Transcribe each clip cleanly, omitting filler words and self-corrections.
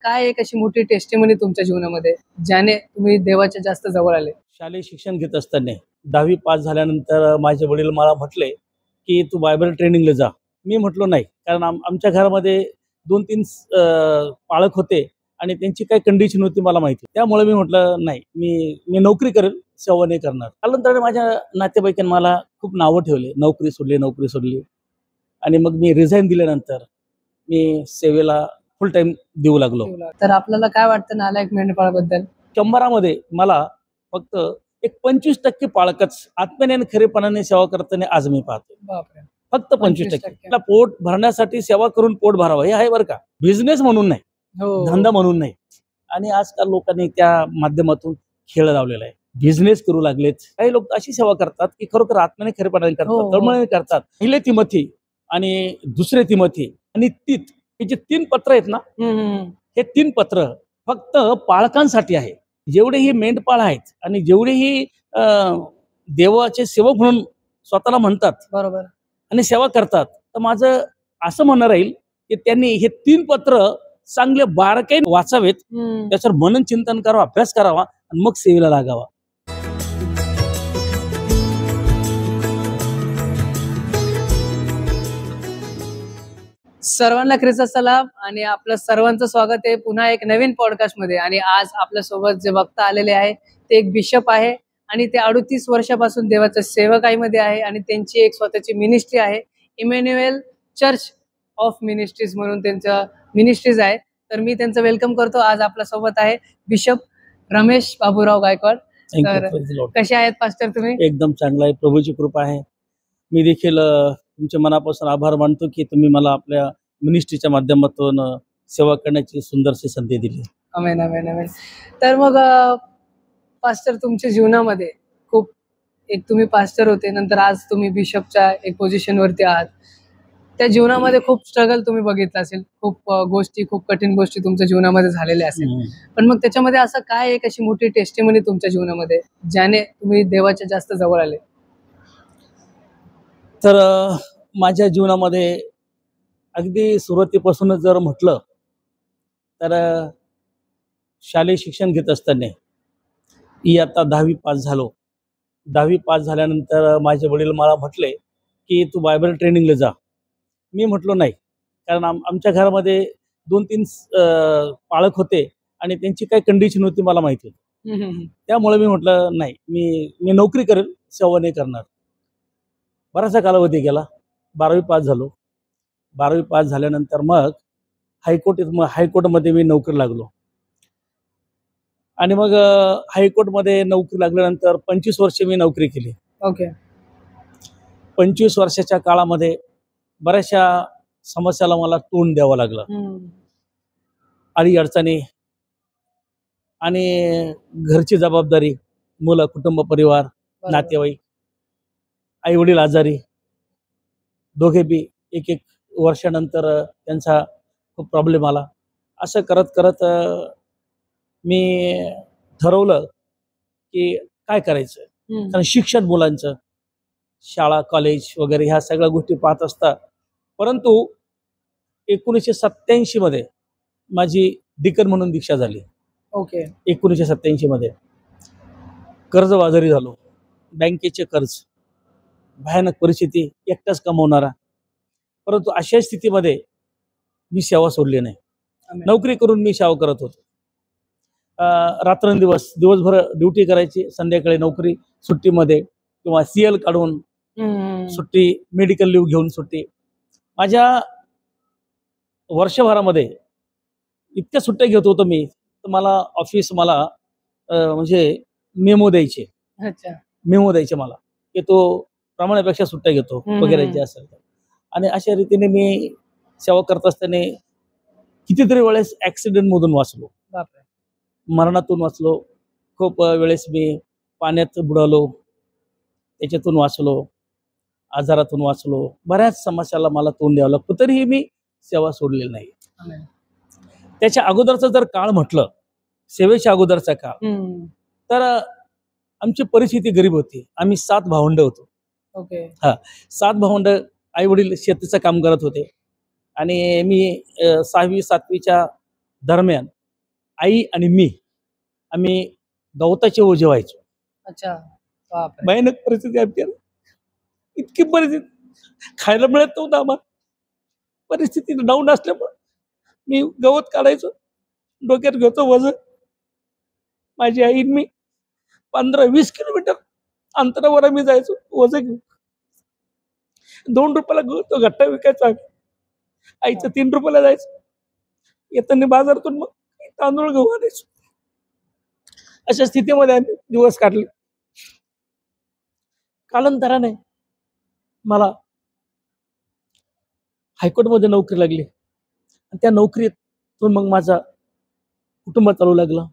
काय एक अशी मोठी टेस्टिमनी तुमच्या जीवनामध्ये ज्याने तुम्ही देवाच्या जास्त जवळ आले? शालेय शिक्षण घेत असताना 10वी पास झाल्यानंतर माझे वडील मला म्हटले की तू बायबल ट्रेनिंगला जा. मी म्हटलो नाही, कारण आमच्या घरामध्ये 2-3 पालक होते आणि त्यांची काय कंडिशन होती मला माहिती. त्यामुळे मी म्हटलं नाही, मी नोकरी करेल, सेवा नाही करणार. त्यानंतर माझ्या नातेवाईकांनी मला खूप नावं ठेवले, नोकरी सोडली. आणि मग मी रिझाईन दिल्यानंतर मी सेवेला फुल टाइम देऊ लागलो. तर आपल्याला काय वाटतं नालायक मेंढपाळाबद्दल? 100 मला फक्त एक 25% पालकच आत्म्याने आणि खरेपणाने सेवा करताना आज मी पाहतो. बापरे, फक्त 25%. पोट भरण्यासाठी सेवा करून पोट भरावं हे आहे बरं का, बिझनेस म्हणून नाही, धंदा म्हणून नाही. आणि आजकाल लोकांनी त्या माध्यमातून खेळ लावलेला आहे, बिझनेस करू लागलेत. काही लोक अशी सेवा करतात की खरोखर आत्म्याने खरेपणाने करतात, तळमळीने करतात. पहिले तिमोथी आणि दुसरे तिमोथी आणि तीत हे जे 3 पत्र आहेत ना, हे 3 पत्र फक्त पालकांसाठी आहे. जेवढेही मेंढपाळ आहेत आणि जेवढेही देवाचे सेवक म्हणून स्वतःला म्हणतात बरोबर आणि सेवा करतात, तर माझं असं म्हणणं राहील की त्यांनी हे 3 पत्र चांगले बारकाईने वाचावेत, त्याच्यावर मनन चिंतन करावं, अभ्यास करावा आणि मग सेवेला लागावा. सर्वांना ख्रिस्त सलाम आणि आपलं सर्वांचं स्वागत आहे पुन्हा एक नवीन पॉडकास्ट मध्ये. आणि आज आपल्या सोबत जे वक्ता आलेले आहे ते एक बिशप आहे आणि ते 38 वर्षापासून देवाच्या सेवकाईमध्ये आहे आणि त्यांची एक स्वतःची मिनिस्ट्री आहे, इमॅन्युएल चर्च ऑफ मिनिस्ट्रीज म्हणून त्यांचं मिनिस्ट्रीज आहे. तर मी त्यांचं वेलकम करतो. आज आपल्या सोबत आहे बिशप रमेश बाबूराव गायकवाड. तर कसे आहेत पास्टर तुम्ही? एकदम चांगला आहे, प्रभूची कृपा आहे. मी देखील तुमच्या मनापासून आभार मानतो की तुम्ही मला आपल्या मिनिस्ट्रीच्या माध्यमातून सेवा करण्याची सुंदरशी संधी दिली. आमेन आमेन आमेन. तर मग पास्टर तुमच्या जीवनामध्ये खूप एक तुम्ही पास्टर होते, नंतर आज तुम्ही बिशपच्या एक पोझिशनवरती आहात. त्या जीवनामध्ये खूप स्ट्रगल तुम्ही बघितलं असेल, खूप गोष्टी, खूप कठीण गोष्टी तुमच्या जीवनामध्ये झालेल्या असेल. पण मग त्याच्यामध्ये असं काय एक अशी मोठी टेस्टिमनी तुमच्या जीवनामध्ये ज्याने तुम्ही देवाच्या जास्त जवळ आले? तर माझ्या जीवनामध्ये अगदी सुरुवातीपासूनच जर म्हटलं तर शालेय शिक्षण घेत असताना आता 10वी पास झालो. 10वी पास झाल्यानंतर माझे वडील मला म्हटले की तू बायबल ट्रेनिंगला जा. मी म्हटलो नाही, कारण आमच्या घरामध्ये 2-3 पालक होते आणि त्यांची काय कंडिशन होती मला माहिती होती. त्यामुळे मी म्हटलं नाही, मी नोकरी करेल, सेवा नाही करणार. बराचसा कालावधी गेला. 12वी पास झालो. 12वी पास झाल्यानंतर मग हायकोर्टमध्ये मी नोकरी लागलो. आणि मग हायकोर्टमध्ये नोकरी लागल्यानंतर 25 वर्ष मी नोकरी केली. ओके. 25 वर्षाच्या काळामध्ये बऱ्याचशा समस्याला मला तोंड द्यावं लागलं. आणि अडचणी आणि घरची जबाबदारी, मुलं, कुटुंब, परिवार, नातेवाईक, आई वडील आजारी, दोघे बी एक वर्षानंतर त्यांचा खूप प्रॉब्लेम आला. असं करत करत मी ठरवलं की काय करायचं. कारण शिक्षण मुलांचं, शाळा, कॉलेज वगैरे ह्या सगळ्या गोष्टी पाहत असता. परंतु 1987 मध्ये माझी डिकन म्हणून दीक्षा झाली. ओके. 1987 मध्ये कर्जबाजारी झालो. बँकेचे कर्ज, भयानक परिस्थिती, एकटाच कमवणारा. परंतु अशा स्थितीमध्ये मी सेवा सोडली नाही. नोकरी करून मी सेवा करत होतो. रात्रंदिवस, दिवसभर ड्युटी करायची, संध्याकाळी नोकरी, सुट्टीमध्ये किंवा CL काढून सुट्टी, मेडिकल लिव्ह घेऊन सुट्टी. माझ्या वर्षभरामध्ये इतक्या सुट्ट्या घेत होतो मी, तर मला ऑफिस म्हणजे मेमो द्यायचे. अच्छा. मेमो द्यायचे मला की तो प्रमाणापेक्षा सुट्ट्या घेतो वगैरे जे असेल. आणि अशा रीतीने मी सेवा करत असताना कितीतरी वेळेस ॲक्सिडेंटमधून वाचलो, मरणातून वाचलो. खूप वेळेस मी पाण्यात बुडालो, त्याच्यातून वाचलो, आजारातून वाचलो. बऱ्याच समस्याला मला तोंड द्यावं लागतं, तरीही मी सेवा सोडलेली नाही. त्याच्या अगोदरचा जर काळ म्हटलं, सेवेच्या अगोदरचा काळ, तर आमची परिस्थिती गरीब होती. आम्ही 7 भावंड होतो. ओके. 7 भावंड. आई वडील शेतीचं काम करत होते आणि मी 6वी 7वीच्या दरम्यान आई आणि मी आम्ही गवताचे ओझे व्हायचो. अच्छा. बापरे. भयानक परिस्थिती आमची. इतकी परिस्थिती खायला मिळत नव्हतं आम्हाला. परिस्थिती डाऊन असल्यामुळे मी गवत काढायचो, डोक्यात घ्यायचो वजन. माझी आई आणि मी 15-20 किलोमीटर अंतरावर आम्ही जायचो वजन घेऊन. 2 रुपयाला तो गट्टा विकायचा आम्ही. आईचं 3 रुपयाला जायचं. येताना बाजारातून मग तांदूळ गहू आणायचो. अशा स्थितीमध्ये आम्ही दिवस काढले. कालांतराने मला हायकोर्टमध्ये नोकरी लागली. त्या नोकरीतून मग माझा कुटुंब चालू लागलं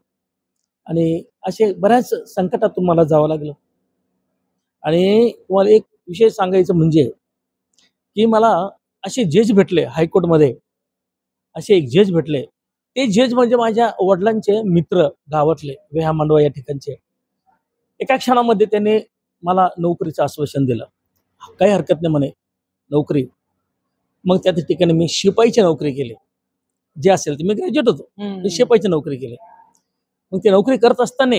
आणि असे बऱ्याच संकटातून मला जावं लागलं. आणि तुम्हाला एक विषय सांगायचं म्हणजे की मला असे जज भेटले हायकोर्टमध्ये. असे एक जज भेटले. ते जज म्हणजे माझ्या वडिलांचे मित्र गावातले, वेहा मांडवा या ठिकाणचे. एका क्षणामध्ये त्याने मला नोकरीचं आश्वासन दिलं. काही हरकत नाही म्हणे, नोकरी. मग त्या ठिकाणी मी शिपाईची नोकरी केली. जे असेल ते, मी ग्रॅज्युएट होतो, मी शिपाईची नोकरी केली. मग ती नोकरी करत असताना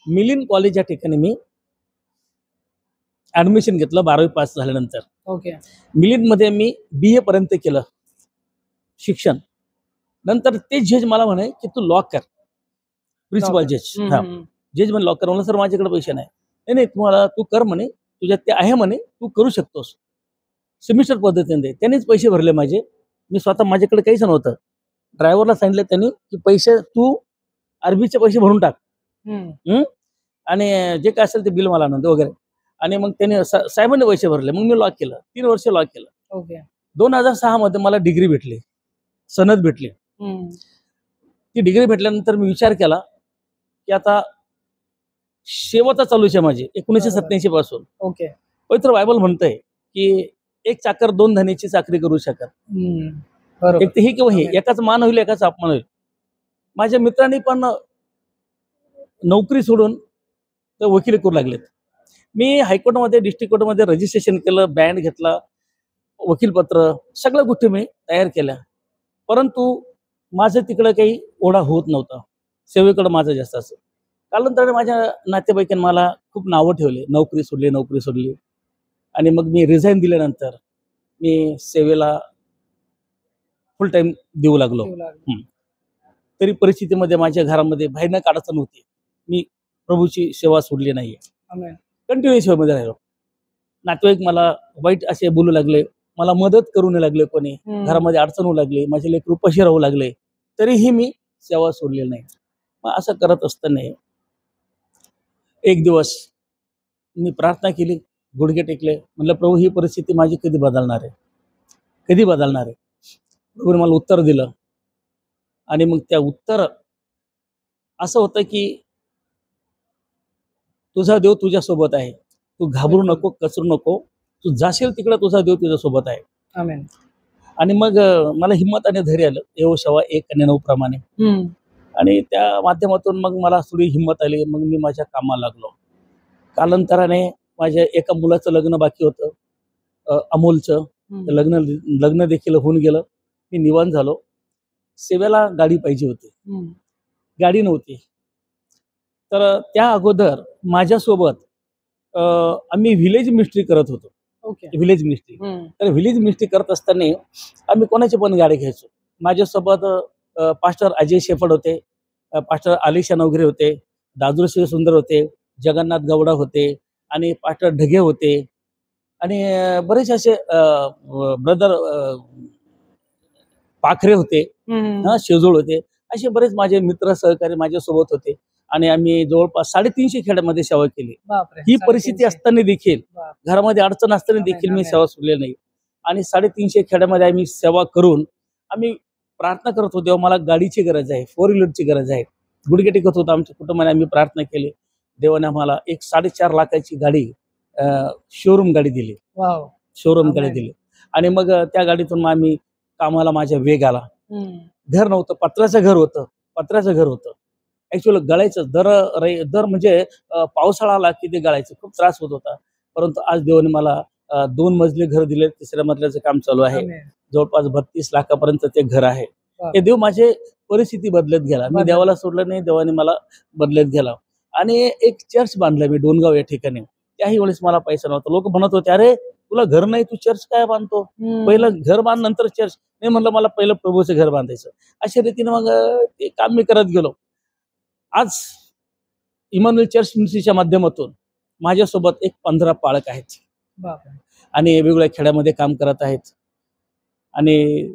मिलिंद कॉलेज या ठिकाणी मी ऍडमिशन घेतलं 12वी पास झाल्यानंतर. ओके. मिलिंदमध्ये मी BA पर्यंत केलं शिक्षण. नंतर ते जज मला म्हणे की तू लॉ कर, प्रिन्सिपल जज. हा, जज म्हणे लॉ कर. म्हणलं सर माझ्याकडे पैसे नाही. नाही तुम्हाला तू कर म्हणे, तुझ्यात ते आहे म्हणे, तू करू शकतोस. सेमिस्टर पद्धतीने त्यांनीच पैसे भरले माझे. मी स्वतः, माझ्याकडे काहीच नव्हतं. ड्रायव्हरला सांगितलं त्यांनी की पैसे तू अरबीचे पैसे भरून टाक, आणि जे काय असेल ते बिल मला नंतर वगैरे. आणि मग त्यांनी साहेबांनी पैसे भरले. मग मी लॉ केलं. 3 वर्ष लॉ केलं. ओके. 2006 मध्ये मला डिग्री भेटली, सनद भेटली. ती डिग्री भेटल्यानंतर मी विचार केला की आता सेवा चालू आहे माझी 1987 पासून. ओके. पवित्र बायबल म्हणतंय की एक चाकर 2 धनीची चाकरी करू शकत. एक तर हे किंवा हे, एकाच मान होईल एकाच अपमान होईल. माझ्या मित्रांनी पण नोकरी सोडून तर वकिली करू लागलेत. मी हायकोर्टमध्ये, डिस्ट्रिक्ट कोर्टमध्ये रजिस्ट्रेशन केलं, बँड घेतला, वकीलपत्र, सगळ्या गोष्टी मी तयार केल्या. परंतु माझं तिकडं काही ओढा होत नव्हता. सेवेकडं माझं जास्त असं. कालांतराने माझ्या नातेवाईकांनी मला खूप नावं ठेवले, नोकरी सोडली. आणि मग मी रिझाईन दिल्यानंतर मी सेवेला फुल टाइम देऊ लागलो. तरी परिस्थितीमध्ये माझ्या घरामध्ये भयानक अडचण होती. मी प्रभूची सेवा सोडली नाही. कंटिन्यू सेवेमध्ये राहिलो. नातेवाईक मला वाईट असे बोलू लागले, मला मदत करू नाही लागले, कोणी घरामध्ये अडचण होऊ लागली, माझे लेकरू उपाशी राहू लागले, तरीही मी सेवा सोडलेली नाही. मग असं करत असताना एक दिवस मी प्रार्थना केली, गुडघे टेकले, म्हणलं प्रभू ही परिस्थिती माझी कधी बदलणार आहे, कधी बदलणार आहे. प्रभूने मला उत्तर दिलं. आणि मग त्या उत्तर असं होतं की तुझा देव तुझ्यासोबत आहे, तू घाबरू नको, कचरू नको, तू जाशील तिकडे तुझा देव तुझ्यासोबत आहे. आमेन. आणि मग मला हिंमत आणि धैर्य आलं, यहोशुवा 1:9 प्रमाणे. आणि त्या माध्यमातून मग मला थोडी हिंमत आली. मग मी माझ्या कामाला लागलो. कालांतराने माझ्या एका मुलाचं लग्न बाकी होतं, अमोलचं. लग्न देखील होऊन गेलं. मी निवांत झालो. सेवेला गाडी पाहिजे होती, गाडी नव्हती. तर त्या अगोदर माझ्यासोबत आम्ही व्हिलेज मिनिस्ट्री करत होतो. Village ministry. तर व्हिलेज मिनिस्ट्री करत असताना आम्ही कोणाची पण गाडी घ्यायचो. माझ्यासोबत पास्टर अजय शेफड होते, पास्टर आलिशा नवघरे होते, दादूश्री सुंदर होते, जगन्नाथ गौडा होते, आणि पास्टर ढगे होते, आणि बरेच असे ब्रदर पाखरे होते, शेजोळ होते. असे बरेच माझे मित्र सहकारी माझ्यासोबत होते. आणि आम्ही जवळपास 350 खेड्यामध्ये सेवा केली. ही परिस्थिती असताना देखील, घरामध्ये अडचण असताना देखील मी सेवा सोडली नाही. आणि 350 खेड्यामध्ये आम्ही सेवा करून आम्ही प्रार्थना करत होतो, देवा मला गाडीची गरज आहे, 4 व्हीलरची गरज आहे. गुडघे टेकत होतो आमच्या कुटुंबाने. आम्ही प्रार्थना केली. देवाने आम्हाला एक 4.5 लाखाची गाडी, शोरूम गाडी दिली. शोरूम गाडी दिली. आणि मग त्या गाडीतून मग आम्ही कामाला माझ्या वेग आला. घर नव्हतं, पत्र्याचं घर होतं. ऍक्च्युअली गळायचं दर म्हणजे पावसाळा आला की ते गळायचं, खूप त्रास होत होता. परंतु आज देवाने मला 2 मजली घर दिले. 3ऱ्या मजल्याचं काम चालू आहे. जवळपास 32 लाखापर्यंत ते घर आहे. हे देव माझे परिस्थिती बदलत गेला. मी देवाला सोडलं नाही, देवाने मला बदलत गेला. आणि एक चर्च बांधलं मी डोनगाव या ठिकाणी. त्याही वेळेस मला पैसा नव्हता. लोक म्हणत होते, अरे तुला घर नाही, तू चर्च काय बांधतो? पहिलं घर बांध नंतर चर्च. नाही म्हणलं, मला पहिलं प्रभूचं घर बांधायचं. अशा रीतीने मग ते काम मी करत गेलो. आज इमॅन्युअल चर्च मिनिस्ट्रीच्या माध्यमातून माझ्यासोबत एक 15 पालक आहेत आणि वेगवेगळ्या खेड्यामध्ये काम करत आहेत. आणि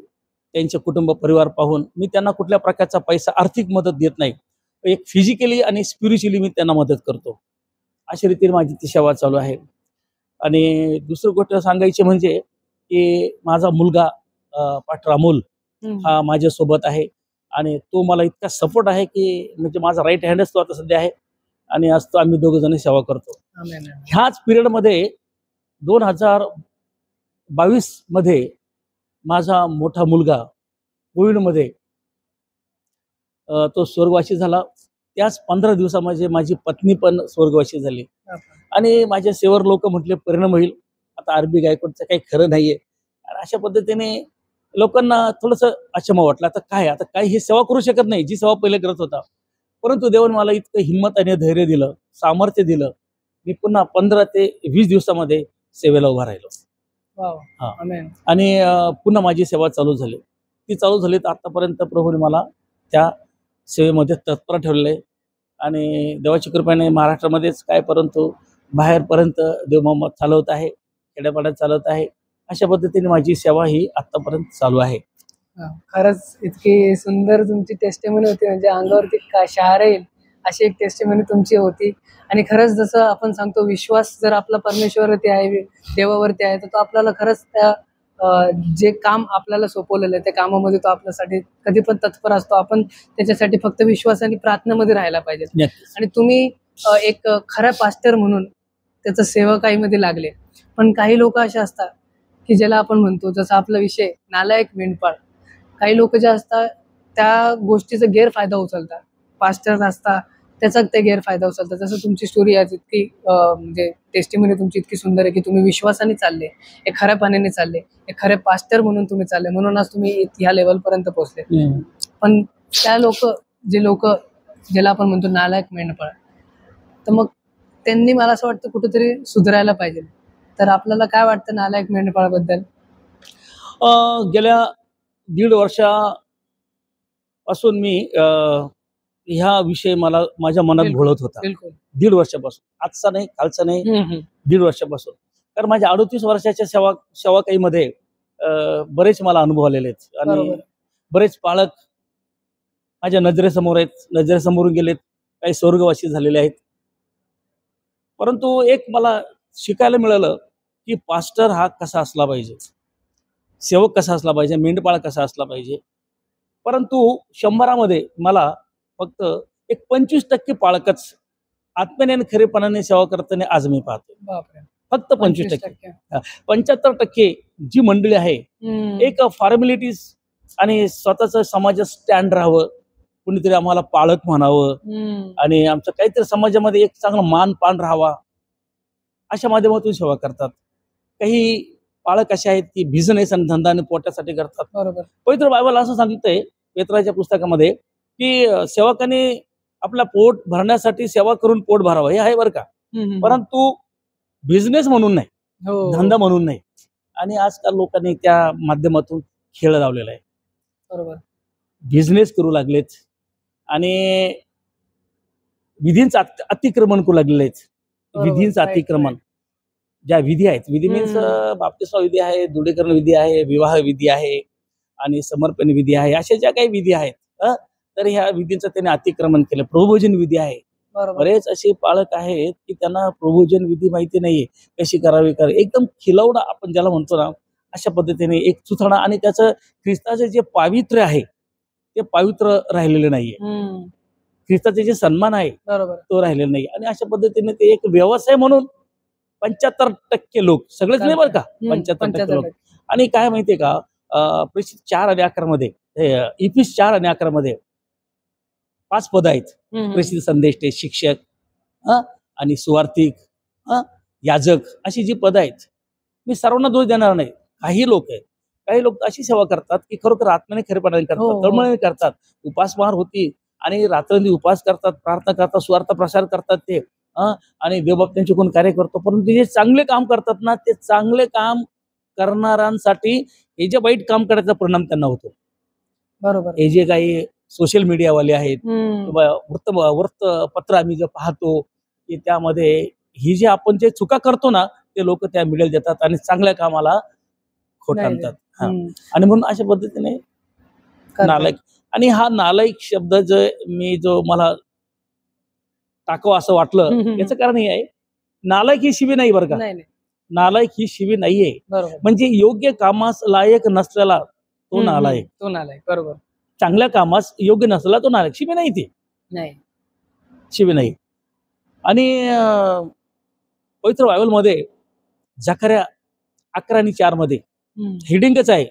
त्यांचे कुटुंब परिवार पाहून मी त्यांना कुठल्या प्रकारचा पैसा आर्थिक मदत देत नाही, एक फिजिकली आणि स्पिरिच्युअली मी त्यांना मदत करतो. अशा रीतीने माझी ती सेवा चालू आहे. आणि दुसरी गोष्ट सांगायची म्हणजे की माझा मुलगा पास्टर अमोल हा माझ्यासोबत आहे आणि तो मला इतका सपोर्ट आहे की म्हणजे माझा राईट हँडच तो आता सध्या आहे. आणि आज तो आम्ही दोघं जण सेवा करतो. ह्याच पिरियडमध्ये 2022 मध्ये माझा मोठा मुलगा कोविडमध्ये तो स्वर्गवासी झाला. त्याच 15 दिवसामध्ये माझी पत्नी पण स्वर्गवासी झाली. आणि माझ्या सेवर लोक म्हटले परिणाम होईल, आता आरबी गायकवाडचं काही खरं नाहीये. अशा पद्धतीने लोकांना थोडंसं अचंबा वाटला, आता काय हे सेवा करू शकत नाही जी सेवा पहिले करत होता. परंतु देवाने मला इतकं हिंमत आणि धैर्य दिलं, सामर्थ्य दिलं. मी पुन्हा 15 ते 20 दिवसामध्ये सेवेला उभा राहिलो. आणि पुन्हा माझी सेवा चालू झाली. ती चालू झाली तर आतापर्यंत प्रभूने मला त्या सेवेमध्ये तत्पर ठेवले. आणि देवाची कृपेने महाराष्ट्रामध्येच काय, परंतु बाहेरपर्यंत देव मोहम्मद चालवत आहे, खेड्यापाड्यात चालवत आहे. अशा पद्धतीने माझी सेवा ही आतापर्यंत चालू आहे. खरंच इतकी सुंदर तुमची टेस्टिमनी होती, म्हणजे अंगावरती शहार येईल अशी एक टेस्टिमनी तुमची होती. आणि खरंच जसं आपण सांगतो, विश्वास जर आपला परमेश्वरवरती आहे, देवावरती आहे, तर तो आपल्याला खरंच त्या जे काम आपल्याला सोपवलेलं आहे त्या कामामध्ये तो आपल्यासाठी कधी पण तत्पर असतो. आपण त्याच्यासाठी फक्त विश्वास आणि प्रार्थनेमध्ये राहायला पाहिजे. आणि तुम्ही एक खरा पास्टर म्हणून त्याचं सेवकाईमध्ये लागले. पण काही लोक असे असतात की ज्याला आपण म्हणतो, जसं आपला विषय नालायक मेंढपाळ, काही लोक जे असतात त्या गोष्टीचा गैरफायदा उचलतात. पास्टर असतात त्याचा ते गैरफायदा उचलतात. जसं तुमची स्टोरी आहे इतकी म्हणजे टेस्टिमनी तुमची इतकी सुंदर आहे की तुम्ही विश्वासाने चालले, एक खऱ्या पाण्याने चालले, एक खरे पास्टर म्हणून तुम्ही चालले, म्हणून आज तुम्ही ह्या लेवलपर्यंत पोहोचले. पण त्या जे लोक ज्याला आपण म्हणतो नालायक मेंढपाळ, तर मग त्यांनी मला असं वाटतं कुठेतरी सुधारायला पाहिजे. तर आपल्याला काय वाटतं नालायक मेंढपाळाबद्दल? गेल्या 1.5 वर्षापासून मी ह्या विषय मला माझ्या मनात घोळत होता. 1.5 वर्षापासून, आजचा नाही, कालचा नाही, 1.5 वर्षापासून. कारण माझ्या 38 वर्षाच्या सेवाकाईमध्ये बरेच मला अनुभव आलेले आहेत. आणि बरेच पालक माझ्या नजरेसमोर आहेत, नजरेसमोरून गेलेत, काही स्वर्गवासी झालेले आहेत. परंतु एक मला शिकायला मिळालं की पास्टर हा कसा असला पाहिजे, सेवक कसा असला पाहिजे, मेंढपाळ कसा असला पाहिजे. परंतु 100 मला फक्त एक 25% पालकच आत्म्याने आणि खरेपणाने सेवा करताना आज मी पाहतो. फक्त 25%. 75% जी मंडळी आहे एक फॉर्मॅलिटीज आणि स्वतःच समाजात स्टँड राहावं, कुणीतरी आम्हाला पालक म्हणावं आणि आमचं काहीतरी समाजामध्ये एक चांगला मान पान राहावा, अशा माध्यमातून सेवा करतात. काही पालक असे आहेत की बिझनेस आणि धंदा आणि पोटासाठी करतात. पवित्र बायबल असं सांगतंय पेत्राच्या पुस्तकामध्ये की सेवकाने आपला पोट भरण्यासाठी सेवा करून पोट भरावं, हे आहे बरं का. परंतु बिझनेस म्हणून नाही, धंदा म्हणून नाही. आणि आजकाल लोकांनी त्या माध्यमातून खेळ लावलेला आहे. बिझनेस करू लागलेत आणि विधींचं अतिक्रमण करू लागलेले आहेत. विधींचं अतिक्रमण, ज्या विधी आहेत, विधी मीन्स बाप्तिस्मा विधी आहे, दृढीकरण विधी आहे, विवाह विधी आहे आणि समर्पण विधी आहे, अशा ज्या काही विधी आहेत, तर ह्या विधींचं त्याने अतिक्रमण केलं. प्रभोजन विधी आहे. बरेच असे पालक आहेत की त्यांना प्रभोजन विधी माहिती नाहीये, कशी करावी. एकदम खिलवडा आपण ज्याला म्हणतो ना, अशा पद्धतीने एक चुथाणा. आणि त्याचं ख्रिस्ताचे जे पावित्र्य आहे ते पवित्र राहिलेले नाहीये. ख्रिस्ताचे जे सन्मान आहे तो राहिलेला नाही. आणि अशा पद्धतीने ते एक व्यवसाय म्हणून 75% लोक, सगळेच नाही बरं का, 75% लोक. आणि काय माहितीये का, प्रेषित 4 आणि 11 मध्ये, इफिस 4 आणि 11 मध्ये 5 पद आहेत. प्रसिद्ध संदेश, शिक्षक आणि सुवार्थिक, याजक, अशी जी पद आहेत. मी सर्वांना दोष देणार नाही. काही लोक आहेत काही लोक अशी सेवा करतात की खरोखर आत्म्याने खरेपणाने हो, करतात, हो. तळमळीने करतात, उपासमार होती आणि रात्रंदिवस उपवास करतात, प्रार्थना करतात, स्वार्थ प्रसार करतात ते आणि देवभक्तांचे कोण कार्य करतो. परंतु जे चांगले काम करतात ना, ते चांगले काम करणाऱ्यांसाठी हे जे वाईट काम करायचा परिणाम त्यांना होतो. बरोबर. हे जे काही सोशल मीडियावाले आहेत हम्म. किंवा वृत्तपत्र आम्ही जे पाहतो की त्यामध्ये ही जे आपण जे चुका करतो ना, ते लोक त्या मीडियाला देतात आणि चांगल्या कामाला खोट नाही आणतात. देत. हम्म. आणि म्हणून अशा पद्धतीने करतात. नालायक. आणि हा नालायक शब्द जो मला टाकावं असं वाटलं, याचं कारण हे आहे, नालायक ही शिवी नाही बरं का. नाही नाही. नालायक ही शिवी नाहीये. बरोबर. म्हणजे योग्य कामास लायक नसलेला तो नालायक. तो नालायक. बरोबर. चांगल्या कामास योग्य नसलेला तो नालायक. शिवी नाही ती. नाही. शिवी नाही. आणि पवित्र बायबलमध्ये जकर्या 11:4 मध्ये हेडिंगच आहे,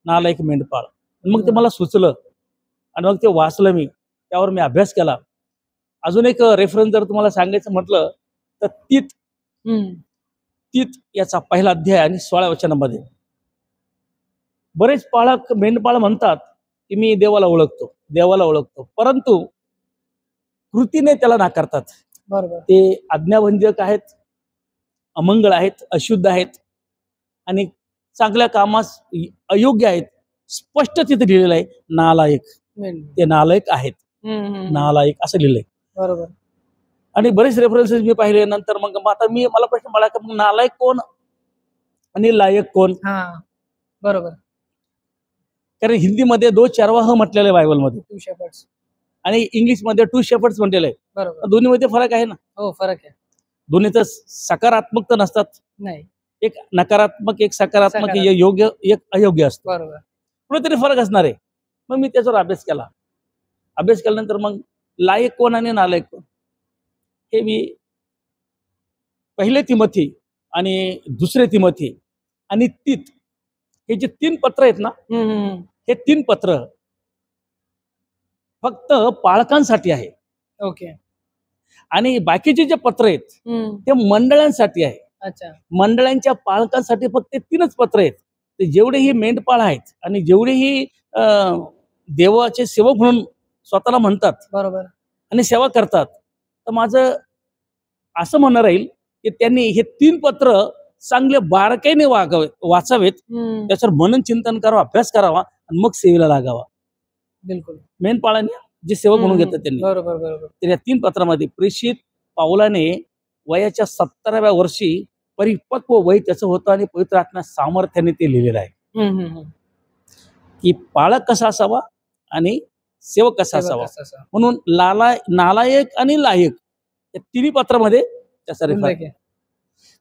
नालायक मेंढपाळ. मग ते मला सुचलं आणि मग ते वाचलं मी, त्यावर मी अभ्यास केला. अजून एक रेफरन्स जर तुम्हाला सांगायचं म्हटलं तर तीत याचा पहिला अध्याय आणि 16 वचनामध्ये बरेच पाळक मेंढपाळ म्हणतात की मी देवाला ओळखतो, परंतु कृतीने त्याला नाकारतात. बरोबर. ते आज्ञाभंजक आहेत, अमंगळ आहेत, अशुद्ध आहेत आणि चांगल्या कामास अयोग्य आहेत. स्पष्ट तिथे लिहिलेलं आहे नालायक. ते नालायक आहेत. नालायक असं लिहिलंय. बरोबर. आणि बरेच रेफरन्सेस मी पाहिले. नंतर मग आता मला प्रश्न पडला की नालायक कोण आणि लायक कोण. बरोबर. कारण हिंदीमध्ये 2 चरवाह म्हटलेलं आहे बायबलमध्ये, 2 शेपर्ड्स, आणि इंग्लिशमध्ये 2 शेपर्ड्स म्हटलेलं आहे. बरोबर. दोन्हीमध्ये फरक आहे ना. हो, फरक आहे. दोन्हीचं सकारात्मक तर नसतात. नाही. एक नकारात्मक, एक सकारात्मक, योग्य, एक अयोग्य असतो. बरोबर. कुठेतरी फरक असणार आहे. मग मी त्याच्यावर अभ्यास केल्यानंतर मग लायक कोण आणि नालायक कोण हे मी 1 तिमोथी आणि 2 तिमोथी आणि तीत हे जे 3 पत्र आहेत ना, हे 3 पत्र फक्त पालकांसाठी आहे. ओके. आणि बाकीचे जे पत्र आहेत ते मंडळांसाठी आहे. अच्छा. मंडळांच्या पालकांसाठी फक्त 3च पत्र आहेत. ते जेवढेही मेंढपाळ आहेत आणि जेवढेही देवाचे सेवक म्हणून स्वतःला म्हणतात, बरोबर, आणि सेवा करतात, तर माझं असं म्हणणं राहील की त्यांनी हे 3 पत्र चांगले बारकाईने वाचावेत, त्याच्यावर मनन चिंतन करावं, अभ्यास करावा आणि मग सेवेला लागावा. बिलकुल. मेंढपाळांनी जे सेवक म्हणून घेतात त्यांनी. बरोबर बरोबर. तर या 3 पत्रामध्ये प्रेषित पाऊलाने वयाच्या 17व्या वर्षी परिपक्व वय त्याचं होतं आणि पवित्र आत्म्या सामर्थ्याने ते लिहिलेलं आहे की पाळक कसा असावा आणि सेवक कसा असावा. म्हणून नालायक आणि लायक या 3 पत्रामध्ये त्याचा रेफरन्स आहे.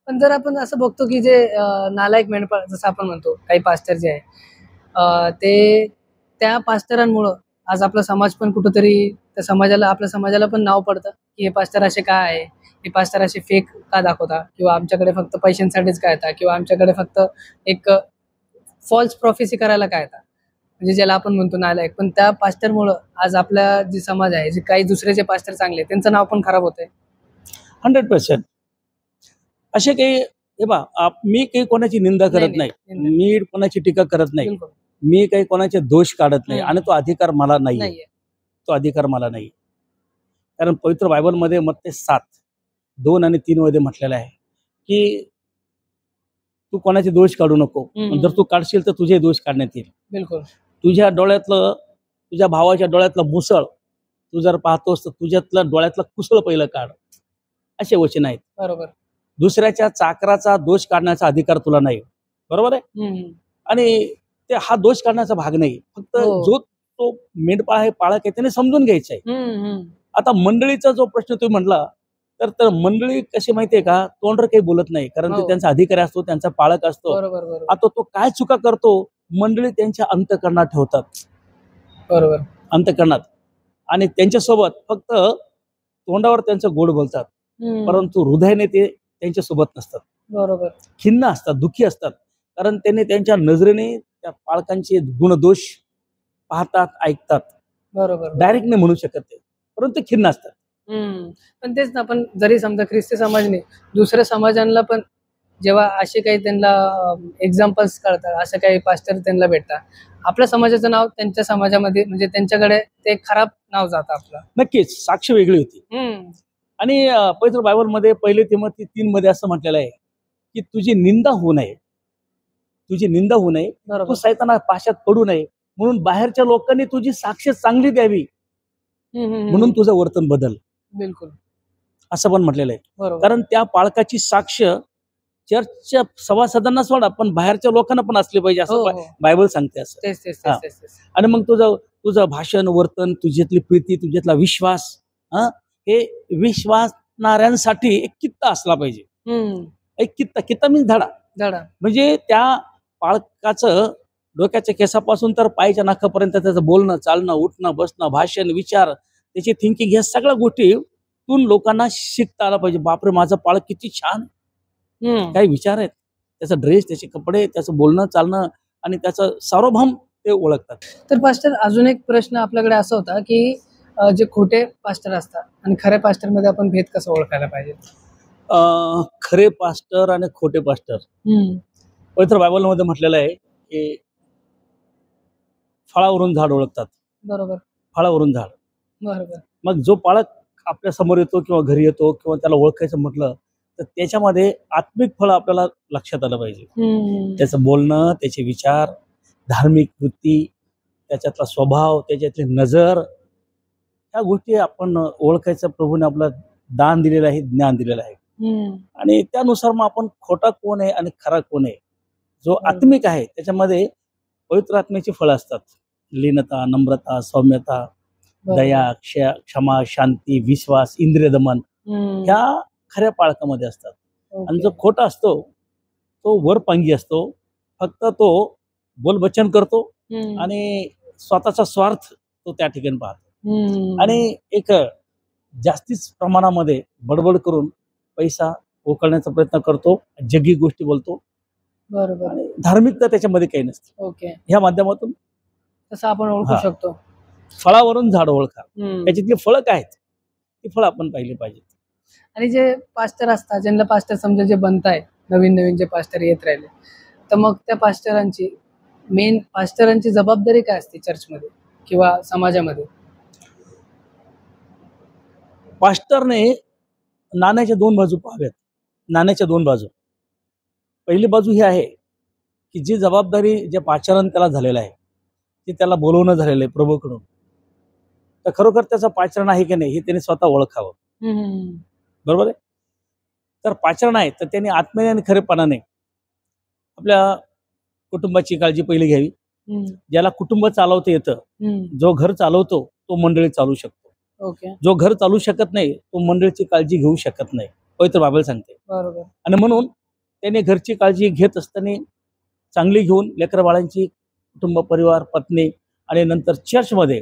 पण जर आपण असं बघतो की जे नालायक मेंढपाळ जसं आपण म्हणतो, काही पास्टर जे आहे ते त्या पास्टरांमुळं आज आपला समाज पण कुठंतरी त्या समाजाला, आपल्या समाजाला पण नाव पडतं की हे पास्टर असे का आहे, हे पास्टर असे फेक का दाखवता, किंवा आमच्याकडे फक्त पैशांसाठीच काय येतात, किंवा आमच्याकडे फक्त एक फॉल्स प्रोफेसी करायला काय येतात, म्हणजे ज्याला आपण म्हणतो नालायक. पण त्या पास्टरमुळं आज आपला जे समाज आहे, जे काही दुसरे जे पास्टर चांगले त्यांचं नाव पण खराब होतंय. 100%. असे काही हे मी काही कोणाची निंदा करत नाही, मी कोणाची टीका करत नाही, मी काही कोणाचे दोष काढत नाही, आणि तो अधिकार मला नाही. तो अधिकार मला नाही. कारण पवित्र बायबलमध्ये मत्ते 7:2 आणि 3 मध्ये म्हटलेलं आहे की तू कोणाचे दोष काढू नको. जर तू काढशील तर तुझे दोष काढण्यात येईल. बिलकुल. तुझ्या भावाच्या डोळ्यातलं मुसळ तू जर पाहतोस तर तुझ्यातलं डोळ्यातलं कुसळ पहिलं काढ, असे वचन आहेत. बरोबर. दुसऱ्याच्या चाकराचा दोष काढण्याचा अधिकार तुला नाही. बरोबर आहे. आणि ते हा दोष काढण्याचा भाग नाही. फक्त जो तो मेंढपाळ आहे, पाळक आहे, त्याने समजून घ्यायचं आहे. आता मंडळीचा जो प्रश्न तुम्ही म्हटला, तर मंडळी कशी माहितीये का, तोंडवर काही बोलत नाही, कारण ते त्यांचा अधिकारी असतो, त्यांचा पाळक असतो. आता तो काय चुका करतो मंडळी त्यांच्या अंतःकरणात ठेवतात. बरोबर. अंतःकरणात. आणि त्यांच्यासोबत फक्त तोंडावर त्यांचं गोड बोलतात, परंतु हृदयाने ते त्यांच्यासोबत नसतात. बरोबर. खिन्न असतात, दुःखी असतात, कारण त्यांनी त्यांच्या नजरेने त्या पालकांचे गुणदोष पाहतात, ऐकतात. बरोबर. डायरेक्ट नाही म्हणू शकत ते, परंतु खिन्न असतात. पण तेच ना, पण जरी समजा ख्रिस्ती समाजाने दुसऱ्या समाजांना पण जेव्हा असे काही त्यांना एक्झाम्पल्स कळतात, असं काही पास्टर त्यांना भेटतात, आपल्या समाजाचं नाव त्यांच्या समाजामध्ये म्हणजे त्यांच्याकडे ते खराब नाव जातं आपलं. नक्कीच साक्ष वेगळी होती. हम्म. आणि पवित्र बायबलमध्ये 1 तिमोथी 3 मध्ये असं म्हटलेलं आहे की तुझी निंदा होऊ नये, तुझी निंदा होऊ नये, तू बरोबर. सैताना पाशात पडू नये म्हणून बाहेरच्या लोकांनी तुझी साक्ष चांगली द्यावी, म्हणून तुझं वर्तन बदल, बिलकुल असं पण म्हटलेलं आहे. बरोबर. कारण त्या पाळकाची साक्ष चर्चच्या सभासदांना सोडा पण बाहेरच्या लोकांना पण असली पाहिजे, हो, असं हो. बायबल सांगते असं. तेच तेच हा. तेच तेच तेच. आणि मग तुझं भाषण, वर्तन, तुझ्यातली प्रीती, तुझ्यातला विश्वास, हे विश्वासणाऱ्यांसाठी एक कित्ता असला पाहिजे. एक कित्ता मीन्स धडा. धडा. म्हणजे त्या पाळकाचं डोक्याच्या केसापासून तर पायाच्या नाकापर्यंत त्याचं बोलणं, चालणं, उठणं, बसणं, भाषण, विचार, त्याची थिंकिंग, ह्या सगळ्या गोष्टीतून लोकांना शिकता आला पाहिजे. बापरे, माझं पाळक किती छान, काही विचार आहेत, त्याचा ड्रेस, त्याचे कपडे, त्याचं बोलणं, चालणं आणि त्याचं सार्वभौम ते ओळखतात. तर पास्टर, अजून एक प्रश्न आपल्याकडे असा होता की जे खोटे पास्टर असतात आणि खऱ्या पास्टर मध्ये आपण भेद कसा ओळखायला पाहिजे? खरे पास्टर आणि खोटे पास्टर, पवित्र बायबलमध्ये म्हटलेलं आहे की फळावरून झाड ओळखतात. बरोबर. फळावरून झाड. बरोबर. मग जो पाळक आपल्या समोर येतो किंवा घरी येतो किंवा त्याला ओळखायचं म्हटलं तर त्याच्यामध्ये आत्मिक फळ आपल्याला लक्षात आलं पाहिजे. त्याचं बोलणं, त्याचे विचार, धार्मिक वृत्ती, त्याच्यातला स्वभाव, त्याच्यातली नजर, ह्या गोष्टी आपण ओळखायचं. प्रभूने आपलं दान दिलेलं आहे, ज्ञान दिलेलं आहे. आणि त्यानुसार मग आपण खोटा कोण आहे आणि खरा कोण आहे, जो आत्मिक आहे त्याच्यामध्ये पवित्र आत्म्याची फळं असतात. लीनता, नम्रता, सौम्यता, दया, क्षमा, शांती, विश्वास, इंद्रिय दमन, ह्या खऱ्या पाळकामध्ये असतात. आणि जो खोटा असतो तो वरपांगी असतो, फक्त तो बोलबच्चन करतो आणि स्वतःचा स्वार्थ तो त्या ठिकाणी पाहतो आणि एक जास्तीच प्रमाणामध्ये बडबड करून पैसा उकळण्याचा प्रयत्न करतो, जगी गोष्टी बोलतो. बरोबर. आणि धार्मिकता त्याच्यामध्ये काही नसते. ओके. ह्या माध्यमातून तसं आपण ओळखू शकतो. फळावरून झाड ओळखा, त्याच्यातली फळं काय आहेत ती फळं आपण पाहिली पाहिजेत. आणि जे पास्टर असतात, ज्यांना पास्टर समजा जे बनताय, नवीन नवीन जे पास्टर येत राहिले, तर मग त्या पास्टरांची जबाबदारी काय असते चर्चमध्ये किंवा समाजामध्ये? पास्टरने नाण्याच्या 2 बाजू पाहाव्यात. नाण्याच्या 2 बाजू. पहिली बाजू ही आहे की जी जबाबदारी जे पाचारण त्याला झालेलं आहे, ते त्याला बोलवणं झालेलं आहे प्रभूकडून, तर खरोखर त्याचं पाचारण आहे की नाही हे त्याने स्वतः ओळखावं. बरोबर आहे. तर पाचारण आहे तर त्यांनी आत्म्याने आणि खरेपणाने आपल्या कुटुंबाची काळजी पहिली घ्यावी. ज्याला कुटुंब चालवता येतं, जो घर चालवतो तो मंडळी चालू शकतो. ओके. जो घर चालू शकत नाही तो मंडळीची काळजी घेऊ शकत नाही, पवित्र बायबल सांगते. बरोबर. आणि म्हणून त्याने घरची काळजी घेत असताना चांगली घेऊन लेकरं बाळांची, कुटुंब, परिवार, पत्नी आणि नंतर चर्चमध्ये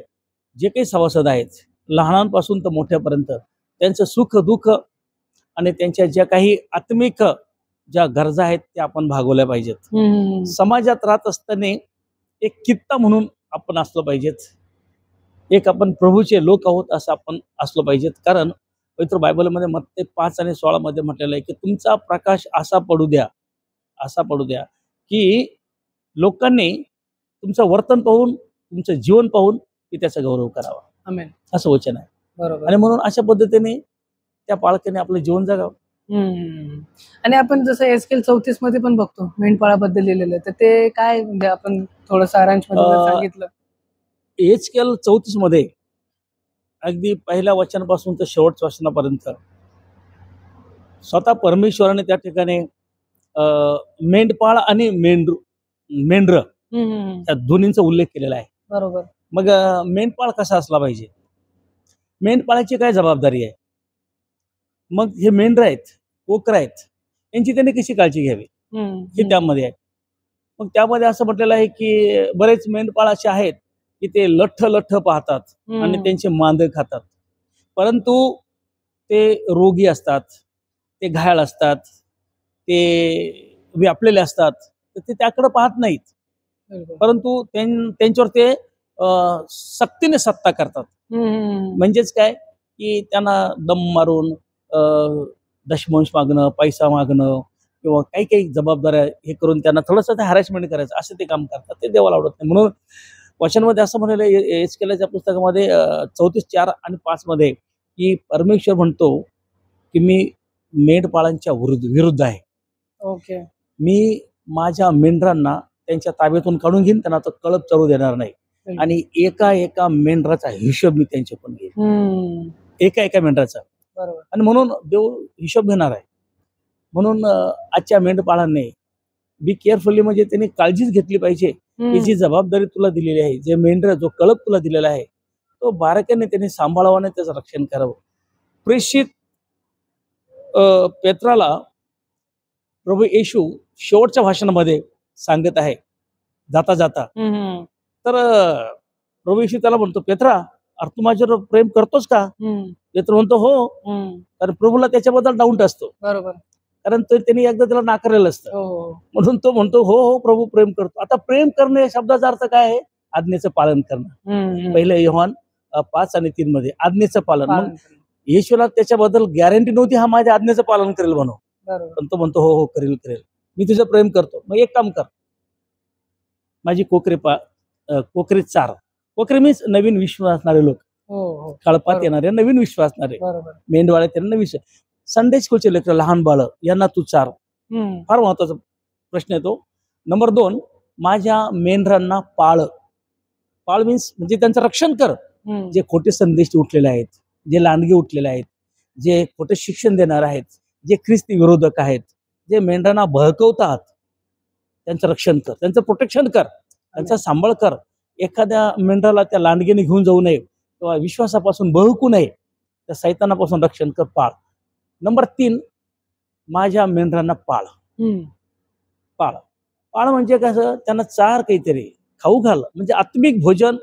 जे काही सभासद आहेत लहानांपासून तर मोठ्यापर्यंत त्यांचं सुख दुःख आणि त्यांच्या ज्या काही आत्मिक ज्या गरजा आहेत त्या आपण भागवल्या पाहिजेत. समाजात राहत असताना एक कित्ता म्हणून आपण असलं पाहिजेत. एक आपण प्रभूचे लोक आहोत असं आपण असलं पाहिजेत. कारण पवित्र बायबलमध्ये मत्ते 5 आणि 16 मध्ये म्हटलेलं आहे की तुमचा प्रकाश असा पडू द्या की लोकांनी तुमचं वर्तन पाहून, तुमचं जीवन पाहून की त्याचा गौरव करावा. आमेन. असं वचन आहे. बरोबर. आणि म्हणून अशा पद्धतीने त्या पाळकाने आपलं जीवन जगावं. आणि आपण जसं एसकेल 34 मध्ये पण बघतो मेंढपाळाबद्दल लिहिलेलं, तर ते काय म्हणजे आपण थोडं सारांशमध्ये सांगितलं? एसकेल 34 मध्ये अगदी पहिल्या वचनापासून तर शेवटच्या वचनापर्यंत स्वतः परमेश्वराने त्या ठिकाणी मेंढपाळ आणि मेंढर त्या दोन्हींचा उल्लेख केलेला आहे. बरोबर. मग मेंढपाळ कसा असला पाहिजे, मेंढपाळाची काय जबाबदारी आहे, मग हे मेंढर आहेत, कोकर आहेत, यांची त्यांनी कशी काळजी घ्यावी हे त्यामध्ये आहे. मग त्यामध्ये असं म्हटलेलं आहे की बरेच मेंढपाळ असे आहेत की ते लठ्ठ पाहतात आणि त्यांचे मांदे खातात, परंतु ते रोगी असतात, ते घायाळ असतात, ते व्यापलेले असतात, तर ते त्याकडे पाहत नाहीत, परंतु त्यांच्यावर ते सक्तीने सत्ता करतात. म्हणजेच काय की त्यांना दम मारून दशमांश मागणं, पैसा मागणं किंवा काही काही जबाबदाऱ्या हे करून त्यांना थोडंसं हॅरॅसमेंट करायचं असं ते काम करतात, ते देवाला आवडत नाही. म्हणून वचनमध्ये असं म्हणलेलं आहे एचकेलच्या पुस्तकामध्ये 34:4 आणि 5 मध्ये की परमेश्वर म्हणतो की मी मेंढपाळांच्या विरुद्ध आहे. ओके. मी माझ्या मेंढरांना त्यांच्या ताब्यातून काढून घेईन, त्यांना तो कळप चरू देणार नाही आणि एका एका मेंढराचा हिशोब मी त्यांच्याकडून घेईन, एका एका मेंढराचा. बरोबर. आणि म्हणून देव हिशोब घेणार आहे. म्हणून आजच्या मेंढपाळांनी बी केअरफुली, म्हणजे त्यांनी काळजीच घेतली पाहिजे की जी जबाबदारी तुला दिलेली आहे, जे मेंढर जो कळप तुला दिलेला आहे तो बारकाईने त्यांनी सांभाळावा आणि त्याचं रक्षण करावं. प्रेषित पेत्राला प्रभू येशू शेवटच्या भाषणामध्ये सांगत आहे जाता जाता. तर प्रभू येशू त्याला म्हणतो, पेत्रा अरे तू माझ्यावर प्रेम करतोस का? पेत्र म्हणतो हो. कारण प्रभूला त्याच्याबद्दल डाऊट असतो, बरोबर, कारण त्यांनी एकदा त्याला नाकारलेलं असतं. म्हणून तो म्हणतो हो हो प्रभू प्रेम करतो. आता प्रेम करणे या शब्दाचा अर्थ काय आहे? आज्ञेचं पालन करणं. पहिले योहान 5 आणि 3 मध्ये आज्ञेचं पालन. मग येशूला त्याच्याबद्दल गॅरंटी नव्हती हा माझ्या आज्ञेचं पालन करेल म्हणून, पण तो म्हणतो हो हो करेल करेल, मी तुझं प्रेम करतो. मग एक काम कर, माझी कोकरे चार. कोकरे मीन्स नवीन विश्व असणारे लोक, कळपात येणारे नवीन विश्व असणारे, मेंढवाळ्यात येणारे नवीन. संडे स्कूलचे लेकर लहान बाळ यांना तू चार. फार महत्वाचा प्रश्न येतो. नंबर 2, माझ्या मेंढरांना पाळ. पाळ मीन्स म्हणजे त्यांचं रक्षण कर. जे खोटे संदेश उठलेले आहेत, जे लांडगे उठलेले आहेत, जे खोटे शिक्षण देणार आहेत, जे ख्रिस्ती विरोधक आहेत, जे मेंढरांना भडकवतात, त्यांचं रक्षण कर, त्यांचं प्रोटेक्शन कर, त्यांचा सांभाळ कर. एखाद्या मेंढराला त्या लांडगेने घेऊन जाऊ नये किंवा विश्वासापासून बहकू नये, त्या सैतानापासून रक्षण कर, पाळ. नंबर 3, माझ्या मेंढरांना पाळ. पाळ पाळ म्हणजे कसं? त्यांना चार काहीतरी खाऊ घाल, म्हणजे आत्मिक भोजन,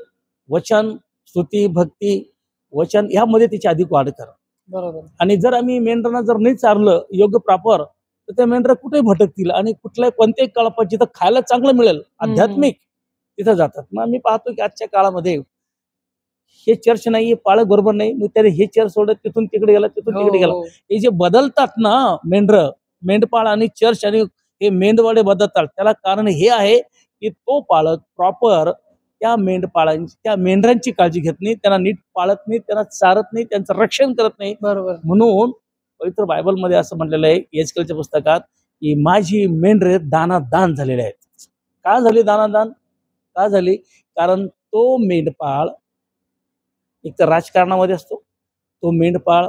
वचन, स्तुती, भक्ती, वचन यामध्ये त्याची अधिक वाढ करा. बरोबर. आणि जर आम्ही मेंढरांना जर नाही चारलं योग्य प्रॉपर, तर त्या मेंढरा कुठे भटकतील आणि कोणत्याही काळात जिथं खायला चांगलं मिळेल आध्यात्मिक तिथं जातात. मग आम्ही पाहतो की आजच्या काळामध्ये हे चर्च नाहीये, पाळक बरोबर नाही, मग त्याने हे चर्च सोडत तिथून तिकडे गेला, तिथून तिकडे गेला. हे जे बदलतात ना मेंढपाळ आणि चर्च आणि हे मेंढवाडे बदलतात, त्याला कारण हे आहे की तो पाळक प्रॉपर त्या त्या मेंढरांची काळजी घेत नाही, त्यांना नीट पाळत नाही, त्यांना चारत नाही, त्यांचं रक्षण करत नाही. बरोबर. म्हणून पवित्र बायबलमध्ये असं म्हटलेलं आहे एचकेलच्या पुस्तकात की माझी मेंढरे दानादान झालेले आहेत. का झाली दानादान? का झाली? कारण तो मेंढपाळ एक तर राजकारणामध्ये असतो, तो मेंढपाळ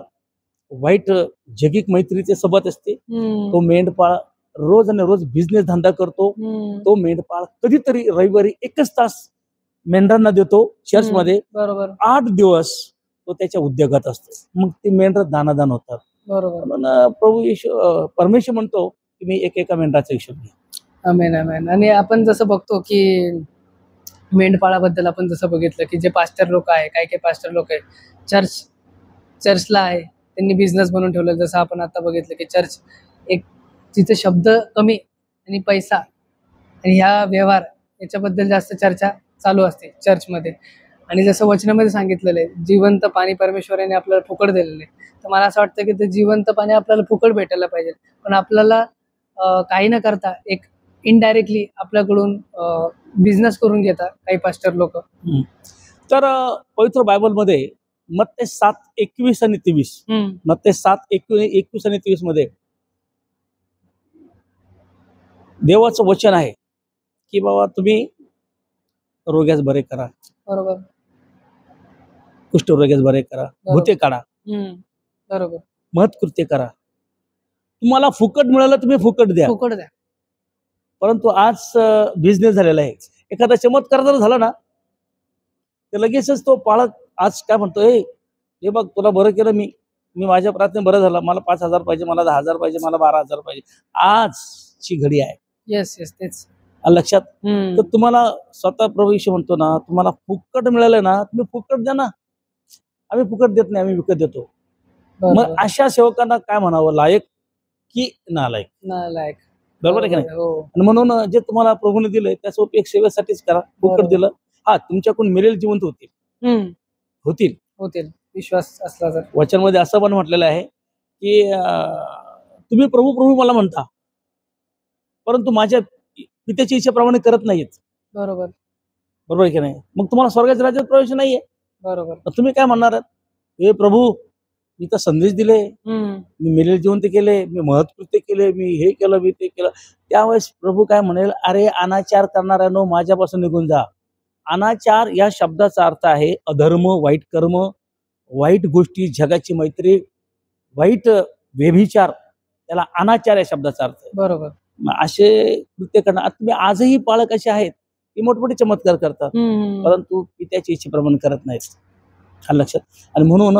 वाईट जगिक मैत्रीचे सोबत असते, तो मेंढपाळ रोज आणि रोज बिझनेस धंदा करतो, तो मेंढपाळ कधीतरी रविवारी 1च तास मेंढरांना देतो चर्चमध्ये, बरोबर, 8 दिवस तो त्याच्या उद्योगात असतो. मग ते मेंढर दानादान होतात. बरोबर. म्हणून प्रभू येशू परमेश्वर म्हणतो की मी एकेका मेंढराचा हिशोब घे. आमेन आमेन. आणि आपण जसं बघतो की मेंढपाळाबद्दल आपण जसं बघितलं की जे पास्टर लोक आहे, काही पास्टर लोक आहे चर्चला आहे, त्यांनी बिझनेस बनवून ठेवलं. जसं आपण आता बघितलं की चर्च एक तिथे शब्द कमी आणि पैसा आणि ह्या व्यवहार याच्याबद्दल जास्त चर्चा चालू असते चर्चमध्ये. आणि जसं वचनामध्ये सांगितलेलं आहे जिवंत पाणी परमेश्वराने आपल्याला फुकट दिलेलं आहे, तर मला असं वाटतं की ते जिवंत पाणी आपल्याला फुकट भेटायला पाहिजे. पण आपल्याला काही न करता एक इनडायरेक्टली आपल्याकडून बिझनेस करून घेतात काही पास्टर लोक. तर पवित्र बायबलमध्ये मत्ते 7:21 आणि 23, मत्ते 7:21 आणि 23 मध्ये देवाचं वचन आहे की बाबा तुम्ही रोग्यास बरे करा, बरोबर, कुष्ठरोग्यास बरे करा, भूते काढा, बरोबर, महत्कृत्य करा. तुम्हाला फुकट मिळालं तुम्ही फुकट द्या. परंतु आज बिझनेस झालेला आहे. एखादा चमत्कार जर झाला ना तर लगेचच तो पाळक आज काय म्हणतो, हे बघ तुला बरं केलं, मी माझ्या प्रार्थने बरं झालं, मला 5,000 पाहिजे, मला 10,000 पाहिजे, मला 12,000 पाहिजे. आजची घडी आहे. येस येस, तेच लक्षात. तर तुम्हाला स्वतः प्रभू येशू म्हणतो ना, तुम्हाला फुकट मिळालं ना तुम्ही फुकट द्या ना. आम्ही फुकट देत नाही, आम्ही विकत देतो. मग अशा सेवकांना काय म्हणावं, लायक की नालायक? नालायक, बरोबर आहे की नाही? आणि म्हणून जे तुम्हाला प्रभूने दिलंय त्याचा उपयोग सेवेसाठीच करा. फुकट दिलं, हा तुमच्याकडून मिळेल जिवंत होतील. विश्वास असला तर. वचनमध्ये असं पण म्हटलेलं आहे की तुम्ही प्रभू प्रभू मला म्हणता, परंतु माझ्या पित्याच्या इच्छेप्रमाणे करत नाहीत. बरोबर. बरोबर आहे की नाही? मग तुम्हाला स्वर्गाच्या राज्यात प्रवेश नाहीये. बरोबर. मग तुम्ही काय म्हणणार आहात? हे प्रभू, मी तर संदेश दिले, मी मेलेले जिवंत केले, मी महत्कृत्य केले, मी हे केलं, मी ते केलं. त्यावेळेस प्रभू काय म्हणेल, अरे अनाचार करणाऱ्यानो माझ्यापासून निघून जा. अनाचार या शब्दाचा अर्थ आहे अधर्म, वाईट कर्म, वाईट गोष्टी, जगाची मैत्री, वाईट व्यभिचार, त्याला अनाचार या शब्दाचा अर्थ आहे. बरोबर. मग असे कृत्य करणं. आता तुम्ही आजही पालक असे आहेत की मोठमोठे चमत्कार करतात, परंतु पित्याच्या इच्छेप्रमाणे करत नाहीत. हा लक्षात. आणि म्हणून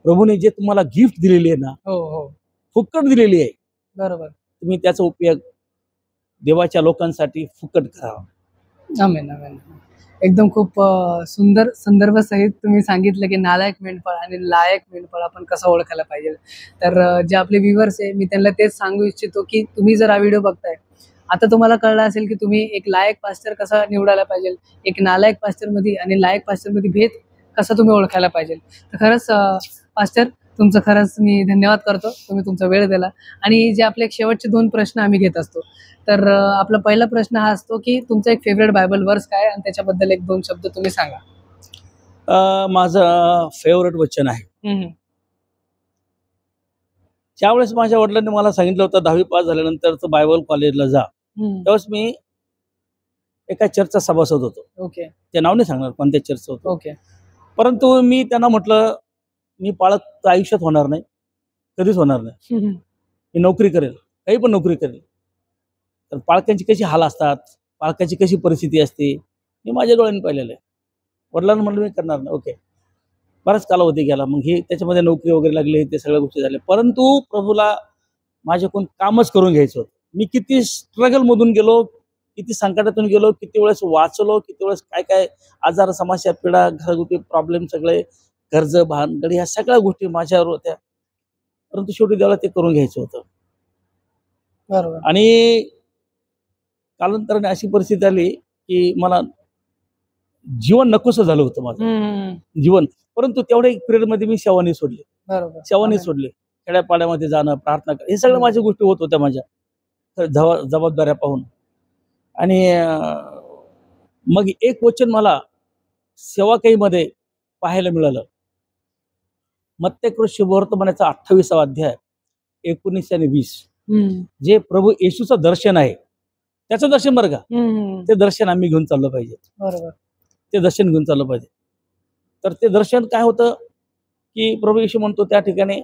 प्रभूने जे तुम्हाला गिफ्ट दिलेली आहे ना, हो, फुकट दिलेली आहे, बरोबर. तुम्ही त्याचा उपयोग देवाच्या लोकांसाठी फुकट करावा. आमेन, आमेन. एकदम खूप सुंदर संदर्भ सहित तुम्ही सांगितलं की नालायक मेंढपाळ आणि लायक मेंढपाळ आपण कसं ओळखायला पाहिजे. तर जे आपले व्ह्युअर्स आहे, मी त्यांना तेच सांगू इच्छितो की तुम्ही जर हा व्हिडिओ बघताय, आता तुम्हाला कळलं असेल की तुम्ही एक लायक पास्टर कसा निवडायला पाहिजे, एक नालायक पास्टरमध्ये आणि लायक पास्टरमध्ये भेद कसा तुम्ही ओळखायला पाहिजे. तर खरंच पास्टर, तुमचं खरंच मी धन्यवाद करतो, तुम्ही तुमचा वेळ दिला. आणि जे आपले एक शेवटचे 2 प्रश्न आम्ही घेत असतो. तर आपला पहिला प्रश्न हा असतो की तुमचा एक फेवरेट बायबल वर्स काय आणि त्याच्याबद्दल 1-2 शब्द तुम्ही सांगा. माझं फेवरेट वचन आहे. ज्यावेळेस माझ्या वडिलांनी मला सांगितलं होतं 10वी पास झाल्यानंतर बायबल कॉलेजला जा, त्यावेळेस मी एका चर्चचा सभासद होतो. ओके. ते नाव नाही सांगणार कोणत्या चर्च होतं. ओके. परंतु मी त्यांना म्हटलं, मी पालक आयुष्यात होणार नाही, कधीच होणार नाही. मी नोकरी करेल, काही पण नोकरी करेल. तर पालकांची कशी हाल असतात, पालकाची कशी परिस्थिती असते, मी माझ्या डोळ्यांनी पाहिलेलं आहे. वडिलांना म्हटलं मी करणार नाही. ओके. बराच कालावधी गेला. मग हे त्याच्यामध्ये नोकरी वगैरे लागली, ते सगळ्या गोष्टी झाल्या. परंतु प्रभूला माझ्याकडून कामच करून घ्यायचं होतं. मी किती स्ट्रगलमधून गेलो, किती संकटातून गेलो, किती वेळेस वाचलो, किती वेळेस काय काय आजार, समस्या, पीडा, घरगुती प्रॉब्लेम, सगळे कर्ज, भानगडी, ह्या सगळ्या गोष्टी माझ्यावर होत्या. परंतु शेवटी देवाला ते करून घ्यायचं होतं. बरोबर. आणि कालांतराने अशी परिस्थिती आली की मला जीवन नकोसं झालं होतं माझं जीवन. परंतु तेवढ्या एक पिरियडमध्ये मी सेवा नाही सोडली. बरोबर. सेवा नाही सोडली. खेड्यापाड्यामध्ये जाणं, प्रार्थना करणं, हे सगळं माझ्या गोष्टी होत होत्या माझ्या जबाबदाऱ्या पाहून. आणि मग एक वचन मला सेवाकाईमध्ये पाहायला मिळालं. मत्तेकृत शुभवर्तमानाचा 28वा अध्याय 19 आणि 20, जे प्रभू येशूचं दर्शन आहे, त्याचं दर्शन बरं का, ते दर्शन आम्ही घेऊन चाललं पाहिजे. बरोबर. ते दर्शन घेऊन चाललं पाहिजे. तर ते दर्शन काय होतं की प्रभू येशू म्हणतो त्या ठिकाणी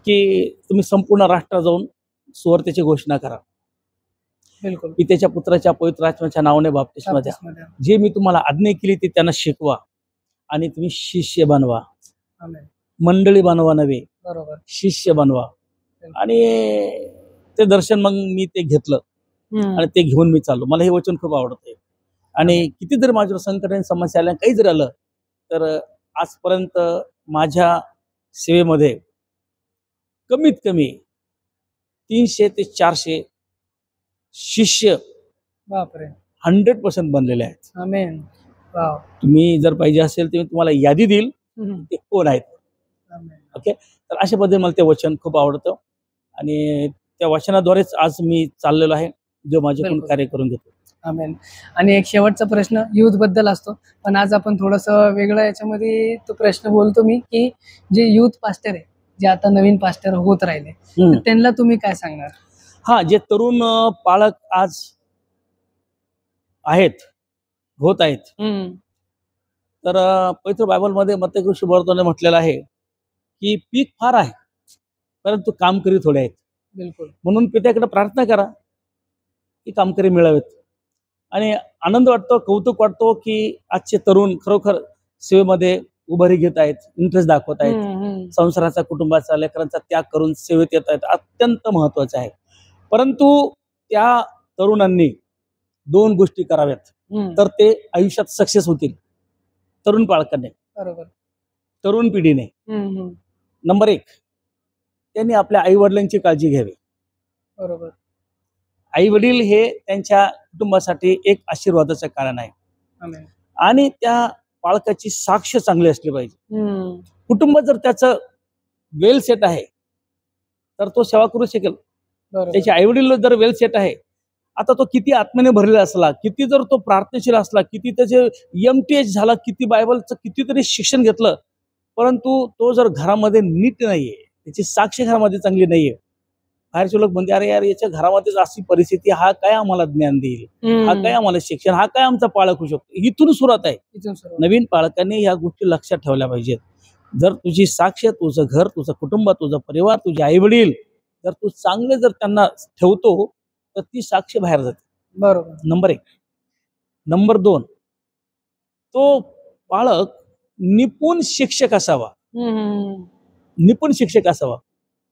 की तुम्ही संपूर्ण राष्ट्रात जाऊन सुवार्तेची घोषणा करा. बिलकुल. पित्याच्या, पुत्राच्या, पवित्र आत्म्याच्या नावाने बाप्तिस्मा द्या. जे मी तुम्हाला आज्ञा केली ते त्यांना शिकवा आणि तुम्ही शिष्य बनवा. आमेन. मंडळी बनवा नव्हे, बरोबर. शिष्य बनवा. आणि ते दर्शन मग मी ते घेतलं आणि ते घेऊन मी चाललो. मला हे वचन खूप आवडतंय. आणि किती जरी माझ्यावर संकट आणि समस्या आल्या, काही जरी आलं, तर आजपर्यंत माझ्या सेवेमध्ये कमीत कमी 300 ते 400 शिष्य बापरे 100% बनलेले आहेत. आमेन. वाव. तुम्ही जर पाहिजे असेल तर मी तुम्हाला यादी देईल, ते कोण आहेत. आमेन. ओके. तर अशा पद्धतीने मला ते वचन खूप आवडतं आणि त्या वचनाद्वारेच आज मी चाललेलो आहे, जो माझ्याकडून कार्य करून घेतो. आमेन. आणि एक शेवटचा प्रश्न युथ बद्दल असतो, पण आज आपण थोडंसं वेगळं याच्यामध्ये तो प्रश्न बोलतो मी की जे युथ पास्टर आहे, जे आता नवीन पास्टर होत राहिले, तर त्यांना तुम्ही काय सांगणार? हा, जे तरुण पालक आज आहेत, होत आहेत, तर पवित्र बायबलमध्ये मत्तेकृत शुभवर्तमानाने म्हटलेलं आहे की पीक फार आहे परंतु कामकरी थोडे आहेत. बिलकुल. म्हणून पित्याकडे प्रार्थना करा की कामकरी मिळावेत. आणि आनंद वाटतो, कौतुक वाटतो की आजचे तरुण खरोखर सेवेमध्ये उभारी घेत आहेत, इंटरेस्ट दाखवत आहेत, संसाराचा, कुटुंबाचा, लेकरांचा त्याग करून सेवेत येत आहेत. अत्यंत महत्वाचं आहे. परंतु त्या तरुणांनी 2 गोष्टी कराव्यात, तर ते आयुष्यात सक्सेस होतील. तरुण पालकांनी, बरोबर, तरुण पिढीने. नंबर 1, त्यांनी आपल्या आई वडिलांची काळजी घ्यावी. बरोबर. आई वडील हे त्यांच्या कुटुंबासाठी एक आशीर्वादाचं कारण आहे. आमेन. आणि त्या पालकाची साक्ष चांगली असली पाहिजे. कुटुंब जर त्याचं वेल सेट आहे तर तो सेवा करू शकेल. त्याचे आई वडील जर वेल सेट आहे आता तो किती आत्म्याने भरलेला असला, किती जर तो प्रार्थनाशील असला, किती त्याचे MTH झाला, किती बायबलचं कितीतरी शिक्षण घेतलं, परंतु तो जर घरामध्ये नीट नाहीये, त्याची साक्ष घरामध्ये चांगली नाहीये, बाहेरचे लोक म्हणते अरे यार याच्या घरामध्येच अशी परिस्थिती, हा काय आम्हाला ज्ञान देईल, हा काय आम्हाला शिक्षण, हा काय आमचा पाळक होऊ शकतो. इथून सुरुवात आहे. नवीन पालकांनी या गोष्टी लक्षात ठेवल्या पाहिजेत. जर तुझी साक्ष, तुझं घर, तुझं कुटुंब, तुझा परिवार, तुझे आई वडील जर तू चांगले जर त्यांना ठेवतो तर ती साक्ष बाहेर जाते. बरोबर. नंबर 1. नंबर 2, तो पालक निपुण शिक्षक असावा. निपुण शिक्षक असावा.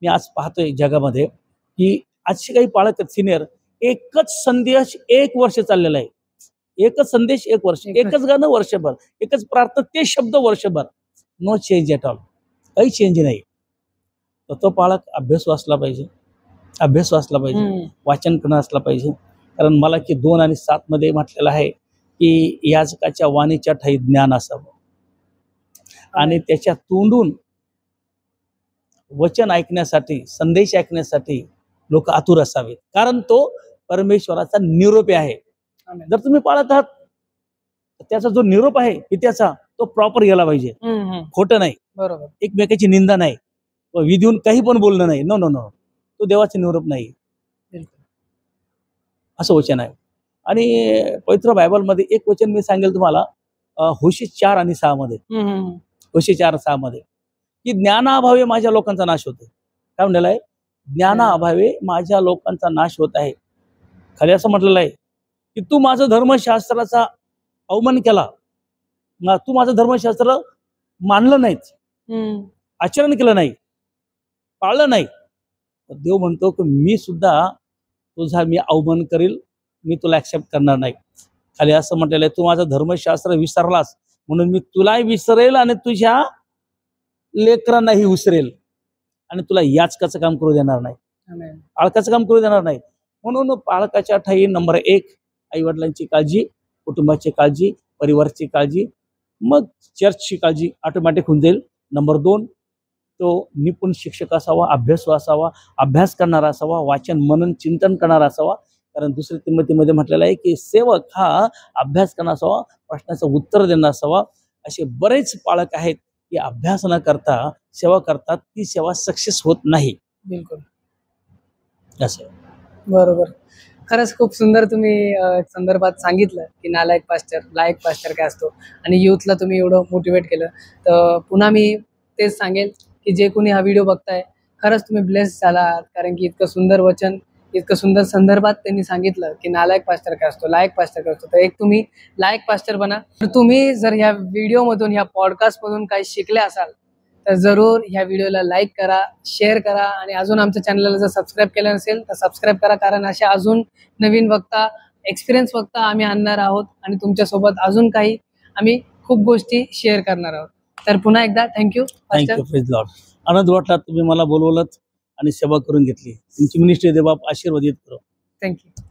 मी आज पाहतोय जगामध्ये की आजचे काही पालक आहेत सिनियर, एकच संदेश 1 वर्ष चाललेला आहे. एकच संदेश 1 वर्ष, एकच गाणं वर्षभर, एकच प्रार्थना, ते शब्द वर्षभर. No change at all. काही चेंज नाही. तर तो पालक अभ्यासू असला पाहिजे, वाचन करणं असला पाहिजे. कारण मला की 2 आणि 7 मध्ये म्हटलेलं आहे की याजकाच्या वाणीच्या ठाई ज्ञान असावं आणि त्याच्या तोंडून वचन ऐकण्यासाठी, संदेश ऐकण्यासाठी लोक आतुर असावेत. कारण तो परमेश्वराचा निरोप आहे. जर तुम्ही पाळत आहात त्याचा जो निरोप आहे त्याचा तो प्रॉपर गेला पाहिजे. खोटं नाही, बरोबर. एकमेकाची निंदा नाही, विधीहून काही पण बोलणं नाही. नो नो नो, तो देवाचा निरोप नाही. असं वचन आहे. आणि पवित्र बायबलमध्ये एक वचन मी सांगेल तुम्हाला, होशी 4 आणि 6 मध्ये, होशी 4:6 मध्ये, की ज्ञानाअभावे माझ्या लोकांचा नाश होतो. काय म्हणलेलं आहे? ज्ञानाअभावे माझ्या लोकांचा नाश होत आहे. खाली असं म्हटलेलं आहे की तू माझं धर्मशास्त्राचा अवमान केला, तू माझं धर्मशास्त्र मानलं नाहीच, आचरण केलं नाही, पाळलं नाही, तर देव म्हणतो की मी सुद्धा तुझा मी अवमान करील, मी तुला ऍक्सेप्ट करणार नाही. खाली असं म्हटलेलं आहे, तू माझं धर्मशास्त्र विसरलास म्हणून मी तुलाही विसरेल आणि तुझ्या लेकरांनाही विसरेल आणि तुला याचकाचं काम करू देणार नाही, पाळकाचं काम करू देणार नाही. म्हणून पाळकाच्या ठाई नंबर 1 आई वडिलांची काळजी, कुटुंबाची काळजी, परिवाराची काळजी, मग चर्चची काळजी ऑटोमॅटिक होऊन जाईल. नंबर 2, तो निपुण शिक्षक असावा, अभ्यासू असावा, अभ्यास करणारा असावा, वाचन मनन चिंतन करणारा असावा. कारण 2 तिमोथीमध्ये म्हटलेलं आहे की सेवक हा अभ्यास करणारा असावा, प्रश्नाचं उत्तर देणारा असावा. असे बरेच पालक आहेत की अभ्यास न करता सेवा करतात, ती सेवा सक्सेस होत नाही. बिलकुल असं. बरोबर. खरंच खूप सुंदर तुम्ही संदर्भात सांगितलं की नालायक पास्टर, लायक पास्टर काय असतो आणि युथला तुम्ही एवढं मोटिवेट केलं. तर पुन्हा मी तेच सांगेल की जे कोणी हा व्हिडिओ बघताय, खरंच तुम्ही ब्लेस झाला आहात. कारण की इतकं सुंदर वचन, इतकं सुंदर संदर्भात त्यांनी सांगितलं की नालायक पास्टर काय असतो, लायक पास्टर काय असतो. तर एक तुम्ही लायक पास्टर बना. तर तुम्ही जर ह्या व्हिडिओमधून, ह्या पॉडकास्टमधून काही शिकले असाल तर जरूर ह्या व्हिडिओला लाईक करा, शेअर करा आणि अजून आमच्या चॅनलला जर सबस्क्राईब केलं नसेल तर सबस्क्राईब करा. कारण अशा अजून नवीन वक्ता, एक्सपिरियन्स वक्ता आम्ही आणणार आहोत आणि तुमच्यासोबत अजून काही आम्ही खूप गोष्टी शेअर करणार आहोत. तर पुन्हा एकदा थँक्यू. Praise Lord. आनंद वाटला तुम्ही मला बोलवलं आणि सेवा करून घेतली. तुमची मिनिस्ट्री देव बाप आशीर्वादित करो. थँक्यू.